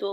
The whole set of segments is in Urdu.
2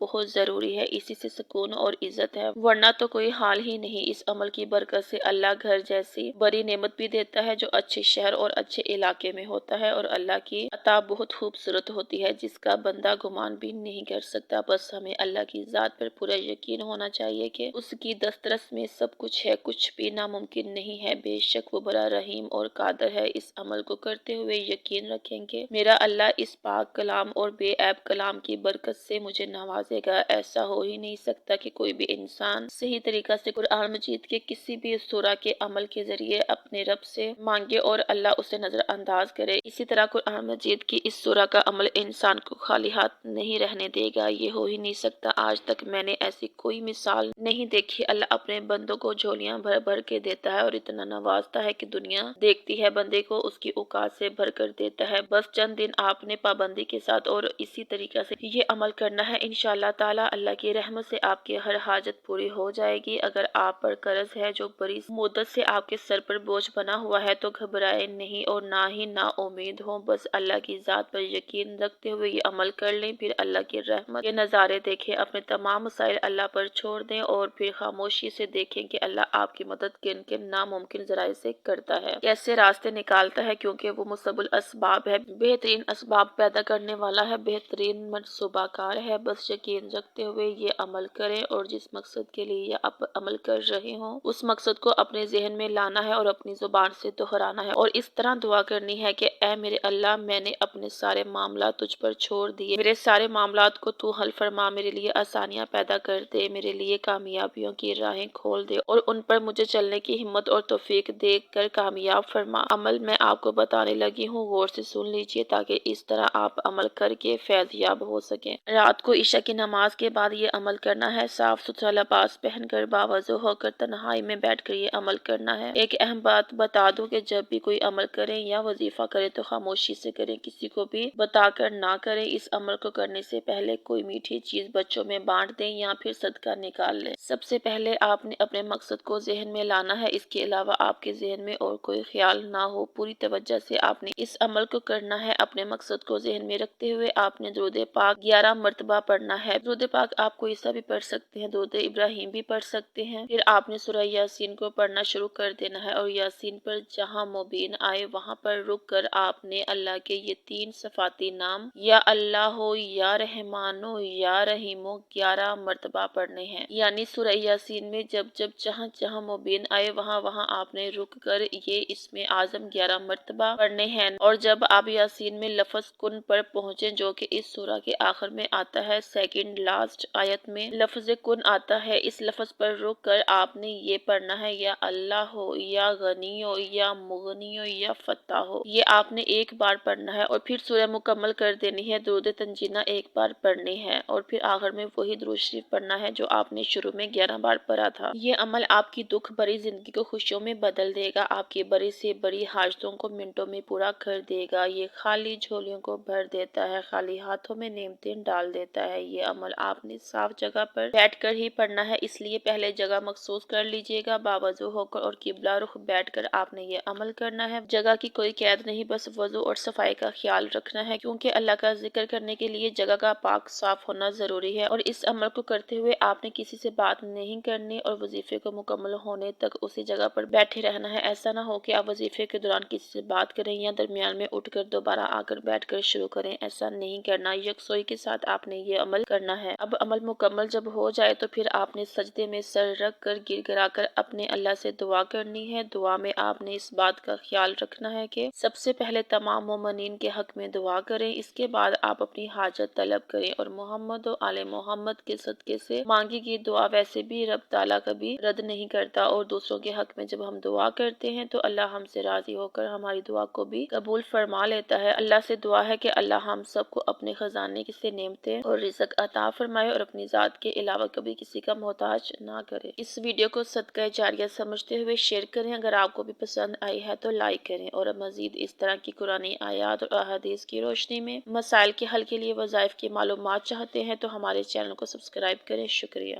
بہت ضروری ہے، اسی سے سکون اور عزت ہے، ورنہ تو کوئی حال ہی نہیں۔ اس عمل کی برکت سے اللہ گھر جیسی بڑی نعمت بھی دیتا ہے جو اچھے شہر اور اچھے علاقے میں ہوتا ہے، اور اللہ کی عطا بہت خوبصورت ہوتی ہے جس کا بندہ گمان بھی نہیں کر سکتا۔ بس ہمیں اللہ کی ذات پر پورا یقین ہونا چاہیے کہ اس کی دسترس میں سب کچھ ہے، کچھ بھی ناممکن نہیں ہے، بے شک وہ بڑا رحیم اور قادر ہے۔ اس عمل کو کرتے ہوئے یقین رکھیں کہ میرا اللہ اس پاک کلام اور بے عیب کلام کی برکت سے مجھے نوازے گا۔ ایسا ہو ہی نہیں سکتا کہ کوئی بھی انسان صحیح طریقہ سے قرآن مجید کے کسی بھی سورہ کے عمل کے ذریعے اپنے رب سے مانگے اور اللہ اسے نظر انداز کرے۔ اسی طرح قرآن مجید کی اس سورہ کا عمل انسان کو خالی ہاتھ نہیں رہنے دے گا، یہ ہو ہی نہیں سکتا۔ آج تک میں نے ایسی کوئی مثال نہیں دیکھی۔ اللہ اپنے بندوں کو جھولیاں بھر بھر کے دیتا ہے اور اتنا نوازتا ہے کہ دنیا دیکھتی ہے بندے کو اس کی اوقات سے بھر کر دیتا ہے۔ بس چند دن آپ نے پابندی کے ساتھ اور اسی طریقہ سے یہ عمل کرنا ہے، انشاءاللہ تعالی اللہ کی رحمت سے آپ کی ہر حاجت پوری ہو جائے گی۔ اگر آپ پر قرض ہے جو بڑی مدت سے آپ کے سر پر بوجھ بنا ہوا ہے تو گھبرائے نہیں اور نہ ہی نا امید ہوں، بس اللہ کی ذات پر یقین رکھتے ہوئے یہ عمل کر لیں، پھر اللہ کی رحمت کے نظارے دیکھیں، اپنے تمام مسائل اللہ پر چھوڑ دیں اور پھر خاموشی سے دیکھیں کہ اللہ آپ کی مدد کن کن ناممکن ذرائع سے کرتا ہے، کیسے راستے نکالتا ہے، کیونکہ وہ مسبب الاسباب ہے، بہترین اسباب پیدا کرنے والا ہے، بہترین منصوبہ کار ہے۔ بس یقین رکھتے ہوئے یہ عمل کریں اور جس مقصد کے لیے یہ آپ عمل کر رہے ہوں اس مقصد کو اپنے ذہن میں لانا ہے اور اپنی زبان سے دہرانا ہے، اور اس طرح دعا کرنی ہے کہ اے میرے اللہ، میں نے اپنے سارے معاملات تجھ پر چھوڑ دیے، میرے سارے معاملات کو تو حل فرما، میرے لیے آسانیاں پیدا کر دے، میرے لیے کامیابیوں کی راہیں کھول دے اور ان پر مجھے چلنے کی ہمت اور توفیق دے کر کامیاب فرما۔ عمل میں آپ کو بتانے لگی ہوں، غور سے سن لیجئے تاکہ اس طرح آپ عمل کر کے فیض یاب ہو سکیں۔ رات کو عشاء کی نماز کے بعد یہ عمل کرنا ہے، صاف ستھرا لباس پہن کر باوضو ہو کر تنہائی میں بیٹھ کر یہ عمل کرنا ہے۔ ایک اہم بات بتا دوں کہ جب بھی کوئی عمل کریں یا وظیفہ کریں تو خاموشی سے کریں، کسی کو بھی بتا کر نہ کریں۔ اس عمل کو کرنے سے پہلے کوئی میٹھی چیز بچوں میں بانٹ دیں یا پھر صدقہ نکال لیں۔ سب سے پہلے آپ نے اپنے مقصد کو ذہن میں لانا ہے، اس کے علاوہ آپ کے ذہن میں اور کوئی خیال نہ ہو، پوری توجہ سے آپ نے اس عمل کو کرنا ہے۔ اپنے مقصد کو ذہن میں رکھتے ہوئے آپ نے درود پاک 11 مرتبہ پڑھنا ہے۔ درود پاک آپ کوئی سا بھی پڑھ سکتے ہیں، درود ابراہیم بھی پڑھ سکتے ہیں۔ پھر آپ نے سورہ یاسین کو پڑھنا شروع کر دینا ہے اور یاسین پر جہاں مبین آئے وہاں پر رک کر آپ نے اللہ کے یہ 3 صفاتی نام یا اللہ ہو یا رحمان ہو یا رحیم ہو 11 مرتبہ پڑھنے ہیں، یعنی سورہ یاسین میں جب جب جہاں جہاں مبین آئے وہاں وہاں آپ نے رک کر یہ اسم اعظم 11 مرتبہ پڑھنے ہیں، اور جب آپ یاسین میں لفظ کن پر پہنچے جو کہ اس سورہ کے آخر میں آتا ہے، سیکنڈ لاسٹ آیت میں لفظ کن آتا ہے، اس لفظ پر رک کر آپ نے یہ پڑھنا ہے یا اللہ ہو یا غنی ہو یا مغنی ہو یا فتح ہو، یہ آپ نے ایک بار پڑھنا ہے اور پھر سورہ مکمل کر دینی ہے۔ درود تنجینہ ایک بار پڑھنی ہے اور پھر آخر میں وہی درود شریف پڑھنا ہے جو آپ نے شروع میں 11 بار پڑھا تھا۔ یہ عمل آپ کی دکھ بھری زندگی کو خوشیوں میں بدل دے گا، آپ کی بڑی سے بڑی حاجتوں کو منٹوں میں پورا کر دے گا، یہ خالی جھولیوں کو بھر دیتا ہے، خالی ہاتھوں میں نعمتیں ڈال دیتا ہے۔ یہ عمل آپ نے صاف جگہ پر بیٹھ کر ہی پڑھنا ہے، اس لیے پہلے جگہ مخصوص کر لیجئے گا، باوضو ہو کر اور قبلہ رخ بیٹھ کر آپ نے یہ عمل کرنا ہے۔ جگہ کی کوئی قید نہیں، بس وضو اور صفائی کا خیال رکھنا ہے، کیونکہ اللہ کا ذکر کرنے کے لیے جگہ کا پاک صاف ہونا ضروری ہے، اور اس عمل کو کرتے ہوئے آپ نے کسی سے بات نہیں کرنی اور وظیفے کو مکمل ہونے تک اسی جگہ پر بیٹھے رہنا ہے۔ ایسا نہ ہو کہ آپ وظیفے کے دوران کسی سے بات کریں یا درمیان میں اٹھ کر دوبارہ آ کر بیٹھ کر شروع کریں، ایسا نہیں کرنا، یکسوئی کے ساتھ آپ نے یہ عمل کرنا ہے۔ اب عمل مکمل جب ہو جائے تو پھر آپ نے سجدے میں سر رکھ کر گر گرا کر اپنے اللہ سے دعا کرنی ہے۔ دعا میں آپ نے اس بات کا خیال رکھنا ہے کہ سب سے پہلے تمام مومنین کے حق میں دعا کریں، اس کے بعد آپ اپنی حاجت طلب کریں اور محمد و آل محمد کے صدقے سے مانگی گئی دعا ویسے بھی رب تعالیٰ کبھی رد نہیں کرتا، اور دوسروں کے حق میں جب ہم دعا کرتے ہیں تو اللہ ہم سے راضی ہو کر ہماری دعا کو بھی قبول فرما لیتا ہے۔ اللہ سے دعا ہے کہ اللہ ہم سب کو اپنے خزانے سے نعمتیں اور رزق عطا فرمائے اور اپنی ذات کے علاوہ کبھی کسی کا محتاج نہ کرے۔ اس ویڈیو کو صدقہ جاریہ سمجھتے ہوئے شیئر کریں، اگر آپ کو بھی پسند آئی ہے تو لائک کریں، اور مزید اس طرح کی قرآنی آیات اور احادیث کی روشنی میں مسائل کے حل کے لیے وظائف کی معلومات چاہتے ہیں تو ہمارے چینل کو سبسکرائب کریں۔ شکریہ۔